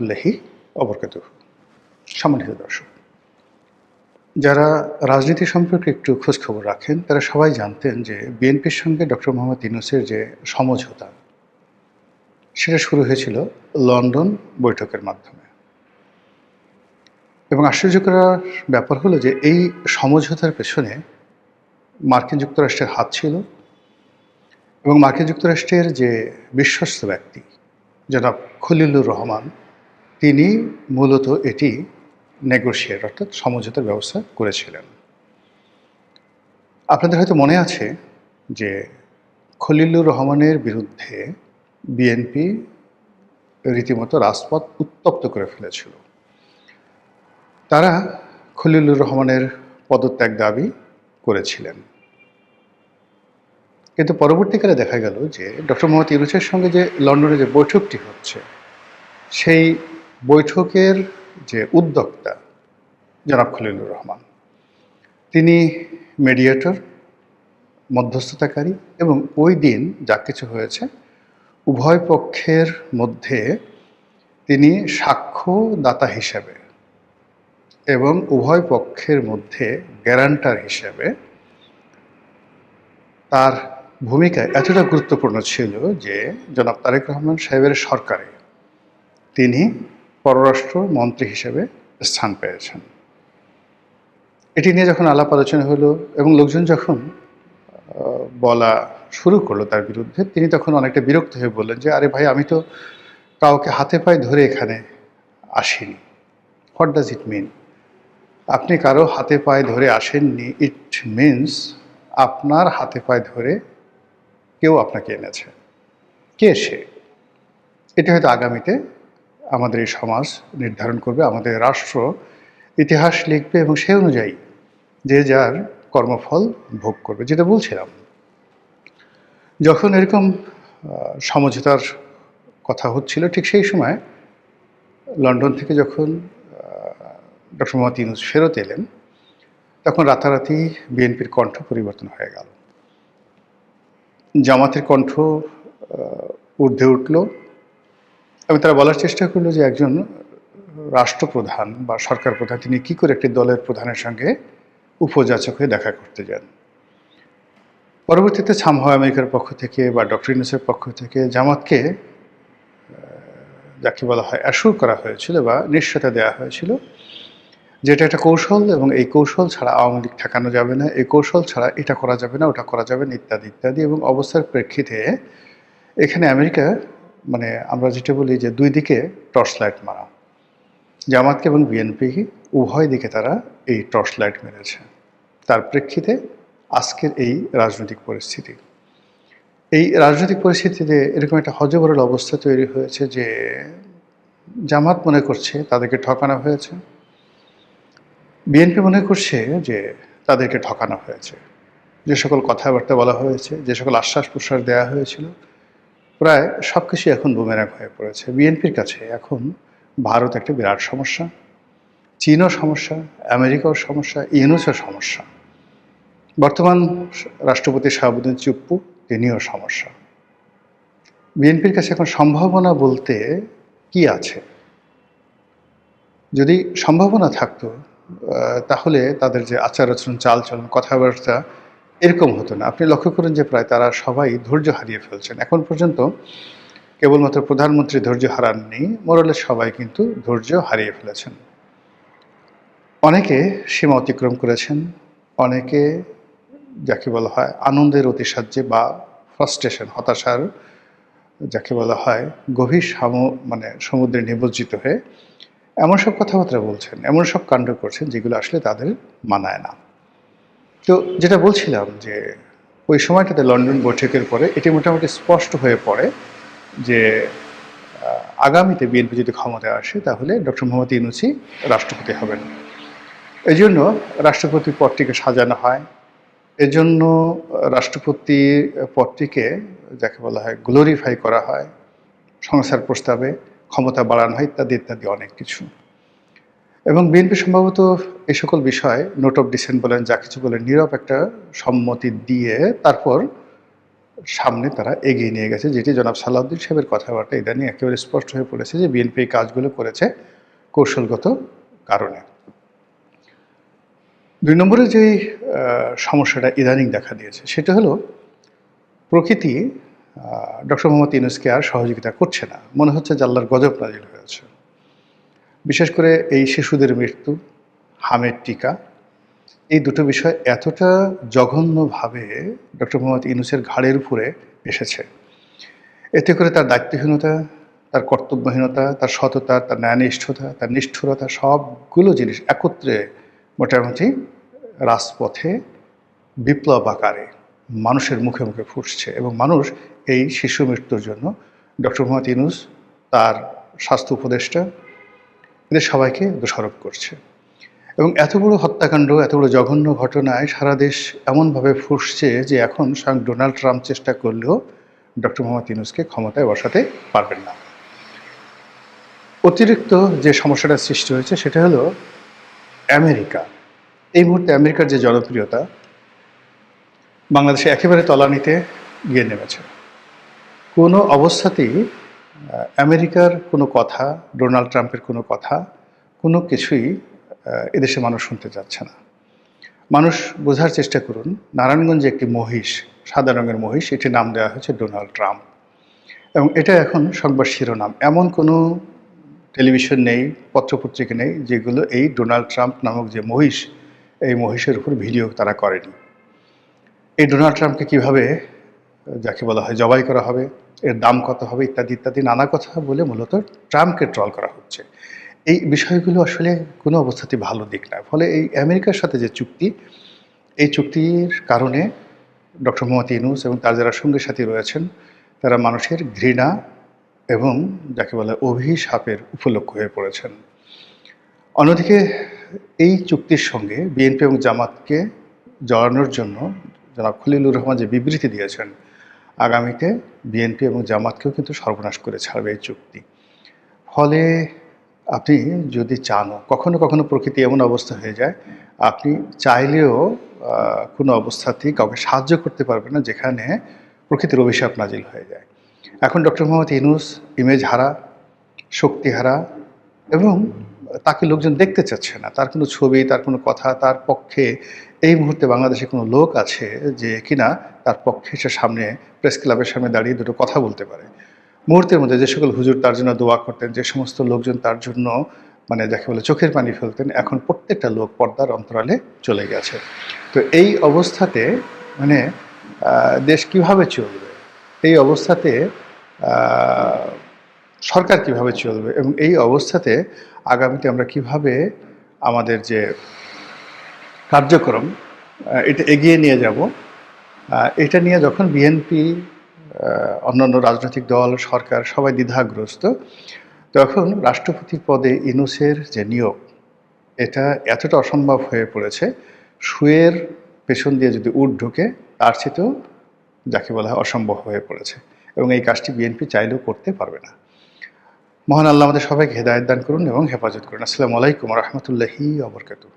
লেহি অবরকাতুহু। সম্মানিত দর্শক, যারা রাজনীতি সম্পর্কে একটু খোঁজখবর রাখেন তারা সবাই জানতেন যে বিএনপির সঙ্গে ডক্টর মোহাম্মদ ইউনূসের যে সমঝোতা সেটা শুরু হয়েছিল লন্ডন বৈঠকের মাধ্যমে। এবং আশ্চর্য করার ব্যাপার হলো যে এই সমঝোতার পেছনে মার্কিন যুক্তরাষ্ট্রের হাত ছিল এবং মার্কিন যুক্তরাষ্ট্রের যে বিশ্বস্ত ব্যক্তি জনাব খলিলুর রহমান, তিনি মূলত এটি নেগোশিয়েট অর্থাৎ সমঝোতার ব্যবস্থা করেছিলেন। আপনাদের হয়তো মনে আছে যে খলিলুর রহমানের বিরুদ্ধে বিএনপি রীতিমতো রাজপথ উত্তপ্ত করে ফেলেছিল। তারা খলিলুর রহমানের পদত্যাগ দাবি করেছিলেন, কিন্তু পরবর্তীকালে দেখা গেল যে ডক্টর মোহাম্মদ ইউনূসের সঙ্গে যে লন্ডনে যে বৈঠকটি হচ্ছে সেই বৈঠকের যে উদ্যোক্তা জনাব খলিলুর রহমান, তিনি মিডিয়েটর, মধ্যস্থতাকারী এবং ওই দিন যা কিছু হয়েছে উভয় পক্ষের মধ্যে তিনি সাক্ষ্যদাতা হিসেবে এবং উভয় পক্ষের মধ্যে গ্যারান্টার হিসেবে তার ভূমিকা এতটা গুরুত্বপূর্ণ ছিল যে জনাব তারেক রহমান সাহেবের সরকারে তিনি পররাষ্ট্র মন্ত্রী হিসেবে স্থান পেয়েছেন। এটি নিয়ে যখন আলাপ আলোচনা হলো এবং লোকজন যখন বলা শুরু করলো তার বিরুদ্ধে, তিনি তখন অনেকটা বিরক্ত হয়ে বললেন যে আরে ভাই, আমি তো কাউকে হাতে পায়ে ধরে এখানে আসিনি। হোয়াট ডাজ ইট মিন? আপনি কারো হাতে পায়ে ধরে আসেননি, ইট মিনস আপনার হাতে পায়ে ধরে কেউ আপনাকে এনেছে। কে সে? এটি হয়তো আগামীতে আমাদের এই সমাজ নির্ধারণ করবে, আমাদের রাষ্ট্র ইতিহাস লিখবে এবং সে অনুযায়ী যে যার কর্মফল ভোগ করবে। যেটা বলছিলাম, যখন এরকম সমঝোতার কথা হচ্ছিল ঠিক সেই সময় লন্ডন থেকে যখন ডক্টর মোহাম্মদ ইউনূস ফেরত এলেন, তখন রাতারাতি বিএনপির কণ্ঠ পরিবর্তন হয়ে গেল। জামাতের কণ্ঠ ঊর্ধ্বে উঠল এবং তারা বলার চেষ্টা করলো যে একজন রাষ্ট্রপ্রধান বা সরকার প্রধান তিনি কী করে একটি দলের প্রধানের সঙ্গে উপযাচক হয়ে দেখা করতে যান। পরবর্তীতে সামহাও আমেরিকার পক্ষ থেকে বা ডক্টর ইউনূসের পক্ষ থেকে জামাতকে যাকে বলা হয় অ্যাসুর করা হয়েছিল বা নিশ্চয়তা দেওয়া হয়েছিল যেটা একটা কৌশল এবং এই কৌশল ছাড়া আওয়ামী লীগ ঠেকানো যাবে না, এই কৌশল ছাড়া এটা করা যাবে না, ওটা করা যাবে না, ইত্যাদি ইত্যাদি। এবং অবস্থার প্রেক্ষিতে এখানে আমেরিকা মানে আমরা যেটা বলি যে দুই দিকে টর্চ লাইট মারা, জামাতকে এবং বিএনপি উভয় দিকে তারা এই টর্চ লাইট মেরেছে। তার প্রেক্ষিতে আজকের এই রাজনৈতিক পরিস্থিতি, এই রাজনৈতিক পরিস্থিতিতে এরকম একটা হযবরল অবস্থা তৈরি হয়েছে যে জামাত মনে করছে তাদেরকে ঠকানো হয়েছে, বিএনপি মনে করছে যে তাদেরকে ঠকানো হয়েছে। যে সকল কথাবার্তা বলা হয়েছে, যে সকল আশ্বাস প্রশ্বাস দেওয়া হয়েছিল, প্রায় সব কিছু এখন বুমেরাং হয়ে পড়েছে। বিএনপির কাছে এখন ভারত একটা বিরাট সমস্যা, চীনও সমস্যা, আমেরিকাও সমস্যা, ইউনূসও সমস্যা, বর্তমান রাষ্ট্রপতি শাহাবুদ্দিন চুপ্পু তিনিও সমস্যা। বিএনপির কাছে এখন সম্ভাবনা বলতে কি আছে? যদি সম্ভাবনা থাকতো তাহলে তাদের যে আচার আচরণ, চালচলন, কথাবার্তা এরকম হতো না। আপনি লক্ষ্য করেন যে প্রায় তারা সবাই ধৈর্য হারিয়ে ফেলছেন। এখন পর্যন্ত কেবলমাত্র প্রধানমন্ত্রী ধৈর্য হারাননি, মোরালের সবাই কিন্তু ধৈর্য হারিয়ে ফেলেছেন। অনেকে সীমা অতিক্রম করেছেন, অনেকে যাকে বলা হয় আনন্দের অতিসাহ্যে বা ফ্রাস্ট্রেশন, হতাশার যাকে বলা হয় গভীর সমুদ্রে নিমজ্জিত হয়ে এমন সব কথাবার্তা বলছেন, এমন সব কাণ্ড করছেন যেগুলো আসলে তাদের মানায় না। তো যেটা বলছিলাম যে ওই সময়টাতে লন্ডন বৈঠকের পরে এটি মোটামুটি স্পষ্ট হয়ে পড়ে যে আগামীতে বিএনপি যদি ক্ষমতায় আসে তাহলে ডক্টর মোহাম্মদ ইউনূসই রাষ্ট্রপতি হবেন। এই জন্য রাষ্ট্রপতি পদটিকে সাজানো হয়, এজন্য রাষ্ট্রপতি পদটিকে যাকে বলা হয় গ্লোরিফাই করা হয়, সংস্কার প্রস্তাবে ক্ষমতা বাড়ানো হয়, ইত্যাদি ইত্যাদি অনেক কিছু। এবং বিএনপি সম্ভবত এই সকল বিষয় নোট অফ ডিসেন্ট বলেন, যা কিছু বলেন, নীরব একটা সম্মতি দিয়ে তারপর সামনে তারা এগিয়ে নিয়ে গেছে, যেটি জনাব সালাউদ্দিন সাহেবের কথাবার্তা ইদানিং একেবারে স্পষ্ট হয়ে পড়েছে যে বিএনপি এই কাজগুলো করেছে কৌশলগত কারণে। ২ নম্বরে যেই সমস্যাটা ইদানিং দেখা দিয়েছে সেটা হলো প্রকৃতি ডক্টর মোহাম্মদ ইউনূসকে আর সহযোগিতা করছে না। মনে হচ্ছে যে আল্লাহর গজব নাজিল হয়েছে। বিশেষ করে এই শিশুদের মৃত্যু, হামের টিকা, এই দুটো বিষয় এতটা জঘন্যভাবে ডক্টর মোহাম্মদ ইউনূসের ঘাড়ের উপরে এসেছে। এতে করে তার দায়িত্বহীনতা, তার কর্তব্যহীনতা, তার সততা, তার ন্যায়নিষ্ঠতা, তার নিষ্ঠুরতা সবগুলো জিনিস একত্রে মোটামুটি রাজপথে বিপ্লব আকারে মানুষের মুখে মুখে ফুটছে এবং মানুষ এই শিশু মৃত্যুর জন্য ডক্টর মোহাম্মদ ইউনূস, তার স্বাস্থ্য উপদেষ্টা, এদের সবাইকে দোষারোপ করছে। এবং এত বড় হত্যাকাণ্ড, এত বড় জঘন্য ঘটনায় সারা দেশ এমনভাবে ফুঁসছে যে এখন স্বয়ং ডোনাল্ড ট্রাম্প চেষ্টা করলেও ডক্টর মোহাম্মদ ইউনূসকে ক্ষমতায় বসাতে পারবেন না। অতিরিক্ত যে সমস্যাটা সৃষ্টি হয়েছে সেটা হলো আমেরিকা। এই মুহূর্তে আমেরিকার যে জনপ্রিয়তা বাংলাদেশে একেবারে তলানিতে গিয়ে নেমেছে। কোনো অবস্থাতেই আমেরিকার কোনো কথা, ডোনাল্ড ট্রাম্পের কোনো কথা, কোনো কিছুই এদেশে মানুষ শুনতে চাচ্ছে না। মানুষ বোঝার চেষ্টা করুন, নারায়ণগঞ্জে একটি মহিষ, সাদা রঙের মহিষ, এটির নাম দেওয়া হয়েছে ডোনাল্ড ট্রাম্প এবং এটা এখন সংবাদ শিরোনাম। এমন কোনো টেলিভিশন নেই, পত্রপত্রিকা নেই যেগুলো এই ডোনাল্ড ট্রাম্প নামক যে মহিষ, এই মহিষের উপর ভিডিও তারা করেনি। এই ডোনাল্ড ট্রাম্পকে কীভাবে, যাকে বলা হয়, জবাই করা হবে, এর দাম কত হবে, ইত্যাদি ইত্যাদি নানা কথা বলে মূলত ট্রাম্পকে ট্রল করা হচ্ছে। এই বিষয়গুলো আসলে কোনো অবস্থাতেই ভালো দিক না। ফলে এই আমেরিকার সাথে যে চুক্তি, এই চুক্তির কারণে ডক্টর মোহাম্মদ ইউনূস এবং তার যারা সঙ্গী সাথী রয়েছেন তারা মানুষের ঘৃণা এবং যাকে বলে অভিশাপের উপলক্ষ হয়ে পড়েছেন। অন্যদিকে এই চুক্তির সঙ্গে বিএনপি এবং জামাতকে জড়ানোর জন্য জনাব খলিলুর রহমান যে বিবৃতি দিয়েছেন, আগামীতে বিএনপি এবং জামাতকেও কিন্তু সর্বনাশ করে ছাড়বে এই চুক্তি। ফলে আপনি যদি চানও, কখনো কখনো প্রকৃতি এমন অবস্থা হয়ে যায় আপনি চাইলেও কোনো অবস্থাতেই কাউকে সাহায্য করতে পারবেন না, যেখানে প্রকৃতির অভিশাপ নাজিল হয়ে যায়। এখন ডক্টর মোহাম্মদ ইউনূস ইমেজ হারা, শক্তি হারা এবং তাকে লোকজন দেখতে চাচ্ছে না। তার কোনো ছবি, তার কোনো কথা, তার পক্ষে এই মুহূর্তে বাংলাদেশে কোনো লোক আছে যে কিনা তার পক্ষে সে সামনে প্রেস ক্লাবের সামনে দাঁড়িয়ে দুটো কথা বলতে পারে। মুহূর্তের মধ্যে যে সকল হুজুর তার জন্য দোয়া করতেন, যে সমস্ত লোকজন তার জন্য মানে যাকে বলে চোখের পানি ফেলতেন, এখন প্রত্যেকটা লোক পর্দার অন্তরালে চলে গেছে। তো এই অবস্থাতে মানে দেশ কিভাবে চলবে, এই অবস্থাতে সরকার কিভাবে চলবে এবং এই অবস্থাতে আগামীতে আমরা কিভাবে আমাদের যে কার্যক্রম এটা এগিয়ে নিয়ে যাব, এটা নিয়ে যখন বিএনপি, অন্যান্য রাজনৈতিক দল, সরকার সবাই দ্বিধাগ্রস্ত, তখন রাষ্ট্রপতি পদে ইউনূসের যে নিয়োগ, এটা এতটা অসম্ভব হয়ে পড়েছে, শুয়ের পেছন দিয়ে যদি উট ঢুকে তার চেয়েও যাকে বলা হয় অসম্ভব হয়ে পড়েছে এবং এই কাজটি বিএনপি চাইলেও করতে পারবে না। মহান আল্লাহ আমাদের সবাইকে হেদায়েত দান করুন এবং হেফাজত করুন। আসসালামু আলাইকুম ওয়া রাহমাতুল্লাহি ওয়া বারাকাতুহু।